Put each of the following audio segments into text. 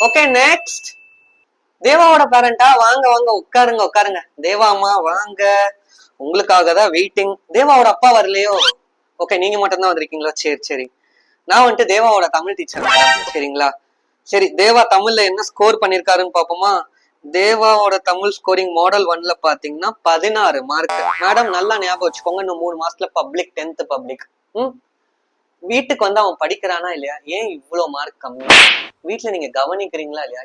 Okay next. தேவாவோட பேரண்டா? வாங்க வாங்க உட்காருங்க உட்காருங்க. தேவாமா வாங்க, உங்களுக்காக தான் வெயிட்டிங். தேவாவோட அப்பா வரலையோ? ஓகே, நீங்க மட்டும் தான் வந்திருக்கீங்களா? சரி சரி. நான் வந்துட்டு தேவாவோட தமிழ் டீச்சர் சரிங்களா? சரி, தேவா தமிழ்ல என்ன ஸ்கோர் பண்ணிருக்காருன்னு பாப்போமா? தேவாவோட தமிழ் ஸ்கோரிங் மாடல் 1ல பாத்தீங்கன்னா 16 மார்க். மேடம் நல்லா ஞாபகம் வச்சுக்கோங்க, இன்னும் 3 மாசத்துல பப்ளிக், 10th பப்ளிக். வீட்டுக்கு வந்து அவன் படிக்கிறானா இல்லையா? ஏன் இவ்வளவு மார்க் கம்மி? வீட்டுல நீங்க கவனிக்கிறீங்களா இல்லையா?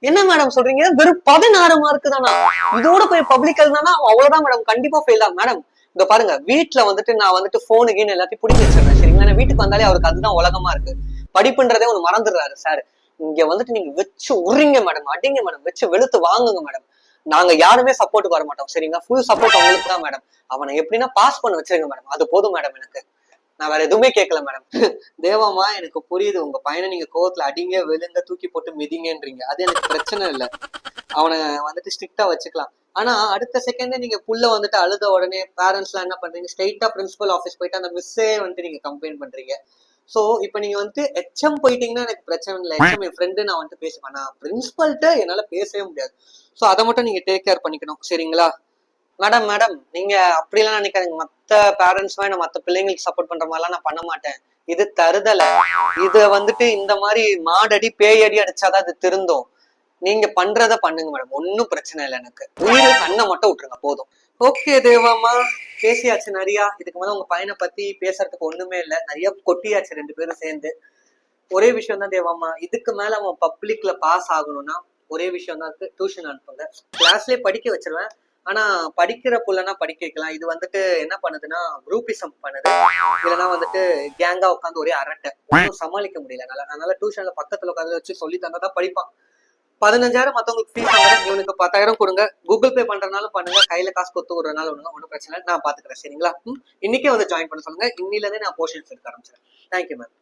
என்ன மேடம் சொல்றீங்க? வெறும் 16 மார்க் தானா? இதோட போய் பப்ளிக் எழுதானா அவ்வளவுதான் மேடம், கண்டிப்பா ஃபெயில் தான் மேடம். இந்த பாருங்க, வீட்டுல வந்துட்டு நான் வந்துட்டு போனுக்கு எல்லாத்தையும் பிடிக்க வச்சிருந்தேன் சரிங்களா? வீட்டுக்கு வந்தாலே அவருக்கு அதுதான் உலகமா இருக்கு. படிப்புன்றதே ஒண்ணு மறந்துடுறாரு சார். இங்க வந்துட்டு நீங்க வச்சு உரிங்க மேடம், அடிங்க மேடம், வச்சு வெளுத்து வாங்குங்க மேடம். நாங்க யாருமே சப்போர்ட்டுக்கு வர மாட்டோம் சரிங்களா? ஃபுல் சப்போர்ட் உங்களுக்கு தான் மேடம். அவனை எப்படின்னா பாஸ் பண்ண வச்சிருங்க மேடம், அது போதும் மேடம் எனக்கு. நான் வேற எதுவுமே கேட்கல மேடம். தேவாமா, எனக்கு புரியுது உங்க பையனை நீங்க கோவத்துல அடிங்க, விழுங்க, தூக்கி போட்டு மிதிங்கன்றீங்க. அது எனக்கு பிரச்சனை இல்லை, அவனை வந்துட்டு ஸ்ட்ரிக்டா வச்சுக்கலாம். ஆனா அடுத்த செகண்டே நீங்க புள்ள வந்துட்டு அழுத உடனே பேரண்ட்ஸ் எல்லாம் என்ன பண்றீங்க? ஸ்ட்ரெயிட்டா பிரின்சிபல் ஆஃபீஸ் போயிட்டு அந்த மிஸ்ஸே வந்துட்டு நீங்க கம்ப்ளைண்ட் பண்றீங்க. சோ இப்ப நீங்க வந்துட்டு எச்எம் போயிட்டீங்கன்னா எனக்கு பிரச்சனை இல்லை, எச்எம் என் ஃப்ரெண்டு, நான் வந்துட்டு பேசுவேன். ஆனா பிரின்சிபல்கிட்ட என்னால பேசவே முடியாது. சோ அதை மட்டும் நீங்க டேக் கேர் பண்ணிக்கணும் சரிங்களா? மேடம் மேடம், நீங்க அப்படிலாம் நினைக்காதீங்க. மத்த பேரண்ட்ஸ் நான் மத்த பிள்ளைங்களுக்கு சப்போர்ட் பண்ற மாதிரிலாம் நான் பண்ண மாட்டேன். இது தருதல. இது வந்துட்டு இந்த மாதிரி மாடடி பேயடி அடிச்சாதான் அது திருந்தும். நீங்க பண்றத பண்ணுங்க மேடம், ஒன்னும் பிரச்சனை இல்லை எனக்கு. உயிர் கண்ணை மட்டும் விட்டுருங்க போதும். ஓகே தேவாமா, பேசியாச்சு நிறையா. இதுக்கு மேல உங்க பையனை பத்தி பேசுறதுக்கு ஒண்ணுமே இல்லை, நிறைய கொட்டியாச்சு ரெண்டு பேரும் சேர்ந்து. ஒரே விஷயம் தான் தேவாமா, இதுக்கு மேல அவன் பப்ளிக்ல பாஸ் ஆகணும்னா ஒரே விஷயம் தான் இருக்கு, டியூஷன் அனுப்புங்க. கிளாஸ்லயே படிக்க வச்சிருவேன். ஆனா படிக்கிற புள்ளனா படிக்க வைக்கலாம். இது வந்துட்டு என்ன பண்ணுதுன்னா குரூப்பிசம் பண்ணுது, இல்லைன்னா வந்துட்டு கேங்கா உட்காந்து ஒரே அரட்டை, ஒன்றும் சமாளிக்க முடியல. அதனால டியூஷன்ல பக்கத்துல உட்காந்து வச்சு சொல்லி தந்தாதான் படிப்பான். 15,000 மத்தவங்களுக்கு ஃபீஸ் வாங்குறேன், இவனுக்கு 10,000 கொடுங்க. கூகுள் பே பண்றதுனாலும் பண்ணுங்க, கையில காசு கொடுத்து விடுறதுனால ஒன்றும் பிரச்சனை இல்லை, நான் பாத்துக்கிறேன் சரிங்களா? இன்னைக்கே வந்து ஜாயின் பண்ண சொல்லுங்க. இன்னில இருந்தே நான் போர்ஷன்ஸ் எடுக்க ஆரம்பிச்சிடறேன். Thank you ma'am.